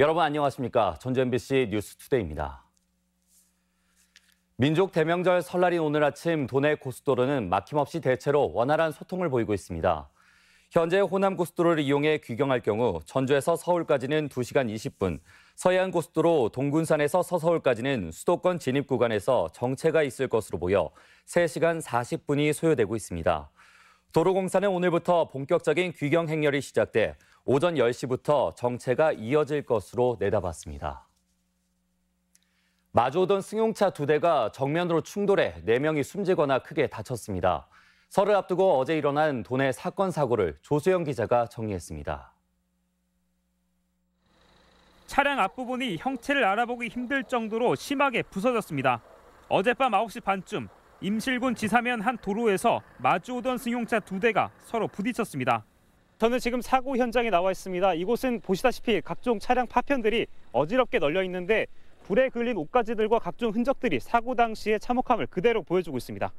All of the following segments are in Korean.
여러분 안녕하십니까? 전주 MBC 뉴스투데이입니다. 민족 대명절 설날인 오늘 아침 도내 고속도로는 막힘없이 대체로 원활한 소통을 보이고 있습니다. 현재 호남 고속도로를 이용해 귀경할 경우 전주에서 서울까지는 2시간 20분, 서해안 고속도로 동군산에서 서서울까지는 수도권 진입 구간에서 정체가 있을 것으로 보여 3시간 40분이 소요되고 있습니다. 도로공사는 오늘부터 본격적인 귀경 행렬이 시작돼 오전 10시부터 정체가 이어질 것으로 내다봤습니다. 마주오던 승용차 2대가 정면으로 충돌해 4명이 숨지거나 크게 다쳤습니다. 설을 앞두고 어제 일어난 도내 사건 사고를 조수영 기자가 정리했습니다. 차량 앞부분이 형체를 알아보기 힘들 정도로 심하게 부서졌습니다. 어젯밤 9시 반쯤 임실군 지사면 한 도로에서 마주오던 승용차 2대가 서로 부딪혔습니다. 저는 지금 사고 현장에 나와 있습니다. 이곳은 보시다시피 각종 차량 파편들이 어지럽게 널려 있는데 불에 걸린 옷가지들과 각종 흔적들이 사고 당시의 참혹함을 그대로 보여주고 있습니다.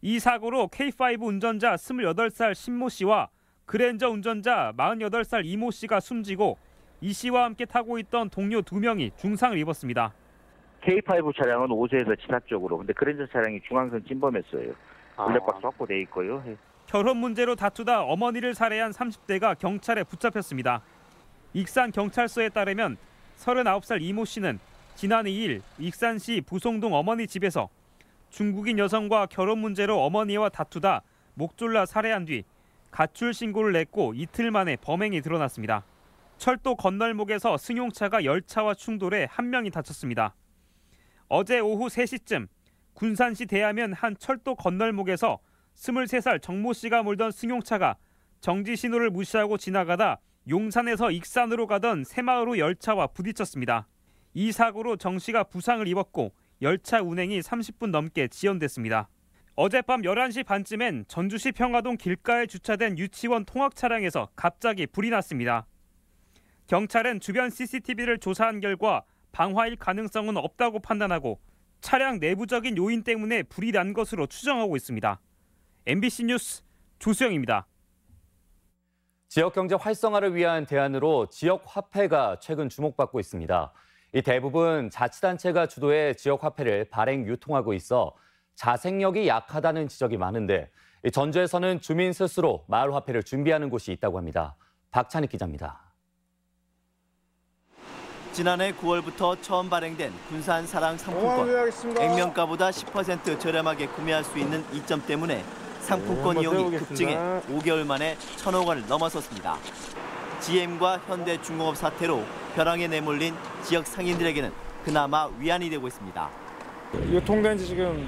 이 사고로 K5 운전자 28살 신모 씨와 그랜저 운전자 48살 이모 씨가 숨지고 이 씨와 함께 타고 있던 동료 2명이 중상을 입었습니다. K5 차량은 오세에서 진압 쪽으로, 근데 그랜저 차량이 중앙선 침범했어요. 블랙박스 확보돼 있고요. 결혼 문제로 다투다 어머니를 살해한 30대가 경찰에 붙잡혔습니다. 익산 경찰서에 따르면 39살 이모 씨는 지난 2일 익산시 부송동 어머니 집에서 중국인 여성과 결혼 문제로 어머니와 다투다 목 졸라 살해한 뒤 가출 신고를 냈고 이틀 만에 범행이 드러났습니다. 철도 건널목에서 승용차가 열차와 충돌해 1명이 다쳤습니다. 어제 오후 3시쯤 군산시 대하면 한 철도 건널목에서 23살 정모 씨가 몰던 승용차가 정지 신호를 무시하고 지나가다 용산에서 익산으로 가던 새마을호 열차와 부딪혔습니다. 이 사고로 정 씨가 부상을 입었고 열차 운행이 30분 넘게 지연됐습니다. 어젯밤 11시 반쯤엔 전주시 평화동 길가에 주차된 유치원 통학 차량에서 갑자기 불이 났습니다. 경찰은 주변 CCTV를 조사한 결과 방화일 가능성은 없다고 판단하고 차량 내부적인 요인 때문에 불이 난 것으로 추정하고 있습니다. MBC 뉴스 조수영입니다. 지역 경제 활성화를 위한 대안으로 지역 화폐가 최근 주목받고 있습니다. 이 대부분 자치단체가 주도해 지역 화폐를 발행 유통하고 있어 자생력이 약하다는 지적이 많은데 전주에서는 주민 스스로 마을 화폐를 준비하는 곳이 있다고 합니다. 박찬익 기자입니다. 지난해 9월부터 처음 발행된 군산 사랑 상품권. 액면가보다 10% 저렴하게 구매할 수 있는 이점 때문에 상품권 이용이 급증해 5개월 만에 1,000억 원을 넘어섰습니다. GM과 현대중공업 사태로 벼랑에 내몰린 지역 상인들에게는 그나마 위안이 되고 있습니다. 유통된 지 지금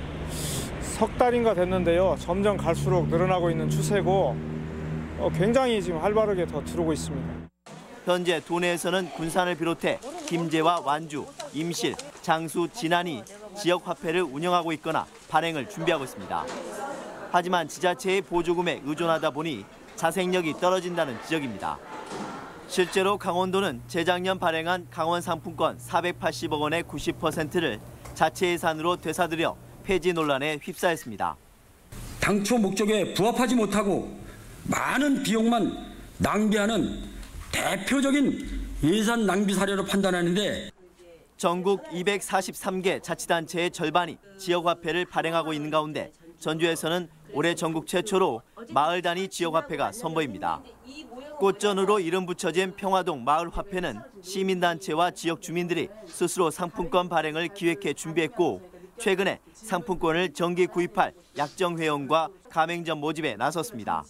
석 달인가 됐는데요. 점점 갈수록 늘어나고 있는 추세고 굉장히 지금 활발하게 더 들어오고 있습니다. 현재 도내에서는 군산을 비롯해 김제와 완주, 임실, 장수, 진안이 지역 화폐를 운영하고 있거나 발행을 준비하고 있습니다. 하지만 지자체의 보조금에 의존하다 보니 자생력이 떨어진다는 지적입니다. 실제로 강원도는 재작년 발행한 강원 상품권 480억 원의 90%를 자체 예산으로 되사들여 폐지 논란에 휩싸였습니다. 당초 목적에 부합하지 못하고 많은 비용만 낭비하는 대표적인 예산 낭비 사례로 판단하는데 전국 243개 자치단체의 절반이 지역화폐를 발행하고 있는 가운데 전주에서는 올해 전국 최초로 마을 단위 지역화폐가 선보입니다. 꽃전으로 이름 붙여진 평화동 마을화폐는 시민단체와 지역 주민들이 스스로 상품권 발행을 기획해 준비했고 최근에 상품권을 정기 구입할 약정회원과 가맹점 모집에 나섰습니다.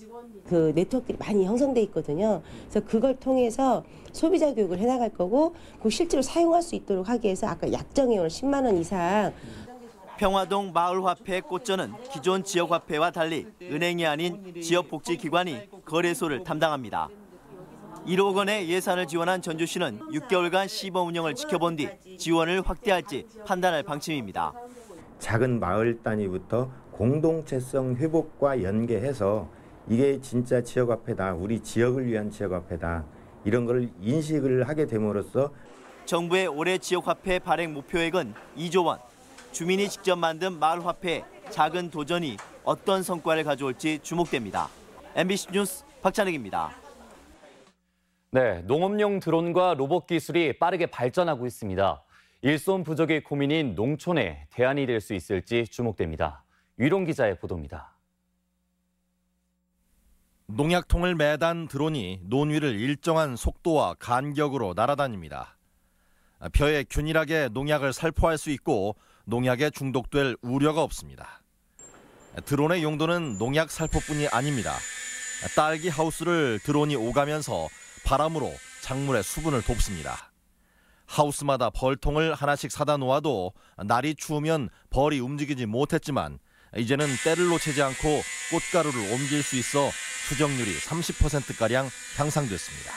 그 네트워크들이 많이 형성돼 있거든요. 그래서 그걸 통해서 소비자 교육을 해나갈 거고 그 실제로 사용할 수 있도록 하기 위해서 아까 약정회원을 10만 원 이상. 평화동 마을화폐 꽃전은 기존 지역화폐와 달리 은행이 아닌 지역복지기관이 거래소를 담당합니다. 1억 원의 예산을 지원한 전주시는 6개월간 시범 운영을 지켜본 뒤 지원을 확대할지 판단할 방침입니다. 작은 마을 단위부터 공동체성 회복과 연계해서 이게 진짜 지역화폐다, 우리 지역을 위한 지역화폐다, 이런 걸 인식을 하게 됨으로써 정부의 올해 지역화폐 발행 목표액은 2조 원. 주민이 직접 만든 마을화폐의 작은 도전이 어떤 성과를 가져올지 주목됩니다. MBC 뉴스 박찬익입니다. 네, 농업용 드론과 로봇 기술이 빠르게 발전하고 있습니다. 일손 부족의 고민인 농촌에 대안이 될 수 있을지 주목됩니다. 위롱 기자의 보도입니다. 농약통을 매단 드론이 논 위를 일정한 속도와 간격으로 날아다닙니다. 벼에 균일하게 농약을 살포할 수 있고 농약에 중독될 우려가 없습니다. 드론의 용도는 농약 살포뿐이 아닙니다. 딸기 하우스를 드론이 오가면서 바람으로 작물의 수분을 돕습니다. 하우스마다 벌통을 하나씩 사다 놓아도 날이 추우면 벌이 움직이지 못했지만 이제는 때를 놓치지 않고 꽃가루를 옮길 수 있어 수정률이 30%가량 향상됐습니다.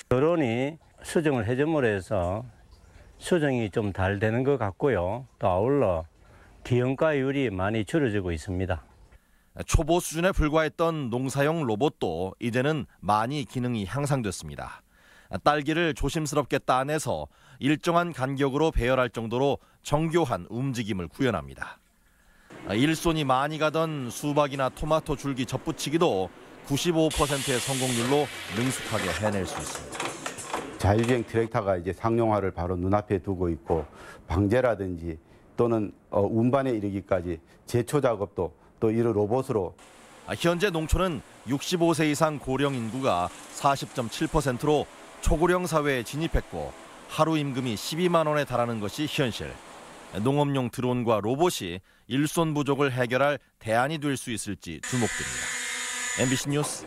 드론이 수정을 해줌으로 해서 수정이 좀 잘 되는 것 같고요. 또 아울러 기형가율이 많이 줄어지고 있습니다. 초보 수준에 불과했던 농사용 로봇도 이제는 많이 기능이 향상됐습니다. 딸기를 조심스럽게 따내서 일정한 간격으로 배열할 정도로 정교한 움직임을 구현합니다. 일손이 많이 가던 수박이나 토마토 줄기 접붙이기도 95%의 성공률로 능숙하게 해낼 수 있습니다. 자율주행 트랙터가 이제 상용화를 바로 눈앞에 두고 있고 방제라든지 또는 운반에 이르기까지 제초 작업도 또 이런 로봇으로. 현재 농촌은 65세 이상 고령 인구가 40.7%로 초고령 사회에 진입했고 하루 임금이 12만 원에 달하는 것이 현실. 농업용 드론과 로봇이 일손 부족을 해결할 대안이 될 수 있을지 주목됩니다. MBC 뉴스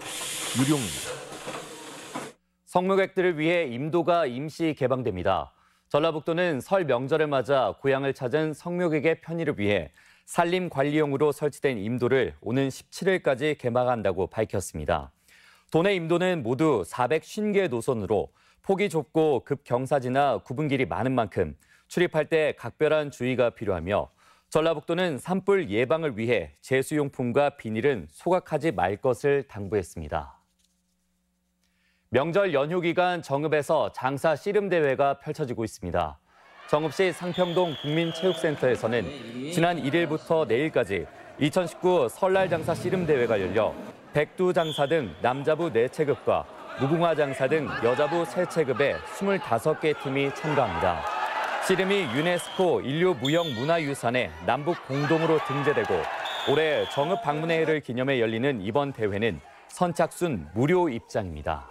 유룡입니다. 성묘객들을 위해 임도가 임시 개방됩니다. 전라북도는 설 명절을 맞아 고향을 찾은 성묘객의 편의를 위해 산림관리용으로 설치된 임도를 오는 17일까지 개방한다고 밝혔습니다. 도내 임도는 모두 450개 노선으로 폭이 좁고 급경사지나 굽은 길이 많은 만큼 출입할 때 각별한 주의가 필요하며 전라북도는 산불 예방을 위해 제수용품과 비닐은 소각하지 말 것을 당부했습니다. 명절 연휴 기간 정읍에서 장사 씨름대회가 펼쳐지고 있습니다. 정읍시 상평동 국민체육센터에서는 지난 1일부터 내일까지 2019 설날 장사 씨름대회가 열려 백두장사 등 남자부 4체급과 무궁화 장사 등 여자부 3체급의 25개 팀이 참가합니다. 씨름이 유네스코 인류무형문화유산에 남북 공동으로 등재되고 올해 정읍 방문의 해를 기념해 열리는 이번 대회는 선착순 무료 입장입니다.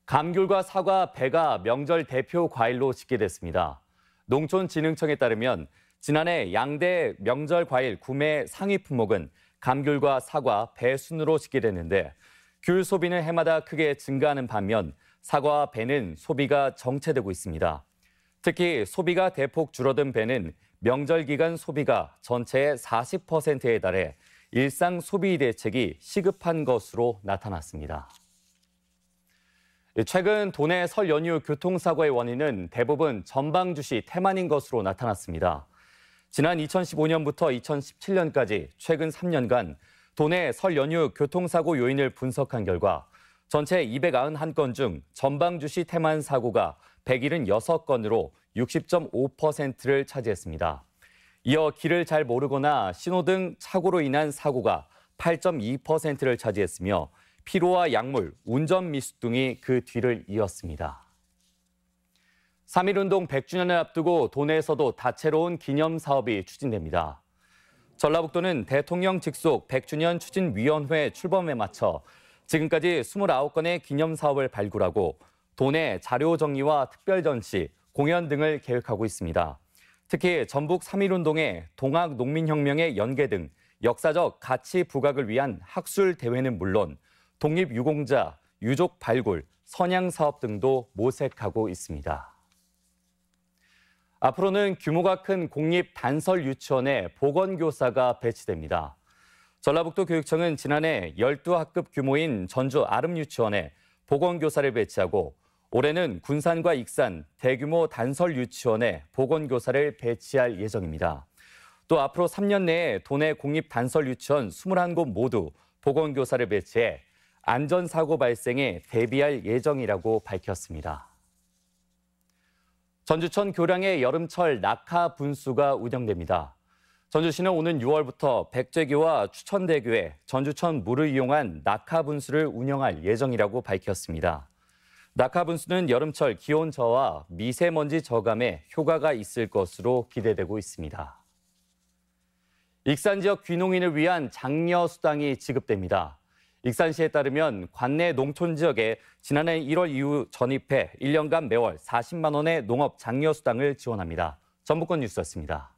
감귤과 사과, 배가 명절 대표 과일로 집계됐습니다. 농촌진흥청에 따르면 지난해 양대 명절 과일 구매 상위 품목은 감귤과 사과, 배 순으로 집계됐는데 귤 소비는 해마다 크게 증가하는 반면 사과와 배는 소비가 정체되고 있습니다. 특히 소비가 대폭 줄어든 배는 명절 기간 소비가 전체의 40%에 달해 일상 소비 대책이 시급한 것으로 나타났습니다. 최근 도내 설 연휴 교통사고의 원인은 대부분 전방주시 태만인 것으로 나타났습니다. 지난 2015년부터 2017년까지 최근 3년간 도내 설 연휴 교통사고 요인을 분석한 결과 전체 291건 중 전방주시 태만 사고가 176건으로 60.5%를 차지했습니다. 이어 길을 잘 모르거나 신호등 착오로 인한 사고가 8.2%를 차지했으며 피로와 약물, 운전 미숙 등이 그 뒤를 이었습니다. 3.1운동 100주년을 앞두고 도내에서도 다채로운 기념 사업이 추진됩니다. 전라북도는 대통령 직속 100주년 추진위원회 출범에 맞춰 지금까지 29건의 기념 사업을 발굴하고 도내 자료 정리와 특별 전시, 공연 등을 계획하고 있습니다. 특히 전북 3.1운동의 동학농민혁명의 연계 등 역사적 가치 부각을 위한 학술 대회는 물론 독립유공자, 유족 발굴, 선양 사업 등도 모색하고 있습니다. 앞으로는 규모가 큰 공립 단설 유치원에 보건교사가 배치됩니다. 전라북도 교육청은 지난해 12학급 규모인 전주 아름유치원에 보건교사를 배치하고 올해는 군산과 익산 대규모 단설 유치원에 보건교사를 배치할 예정입니다. 또 앞으로 3년 내에 도내 공립 단설 유치원 21곳 모두 보건교사를 배치해 안전사고 발생에 대비할 예정이라고 밝혔습니다. 전주천 교량의 여름철 낙하 분수가 운영됩니다. 전주시는 오는 6월부터 백제교와 추천대교에 전주천 물을 이용한 낙하분수를 운영할 예정이라고 밝혔습니다. 낙하분수는 여름철 기온 저하와 미세먼지 저감에 효과가 있을 것으로 기대되고 있습니다. 익산 지역 귀농인을 위한 장려 수당이 지급됩니다. 익산시에 따르면 관내 농촌 지역에 지난해 1월 이후 전입해 1년간 매월 40만 원의 농업 장려 수당을 지원합니다. 전북권 뉴스였습니다.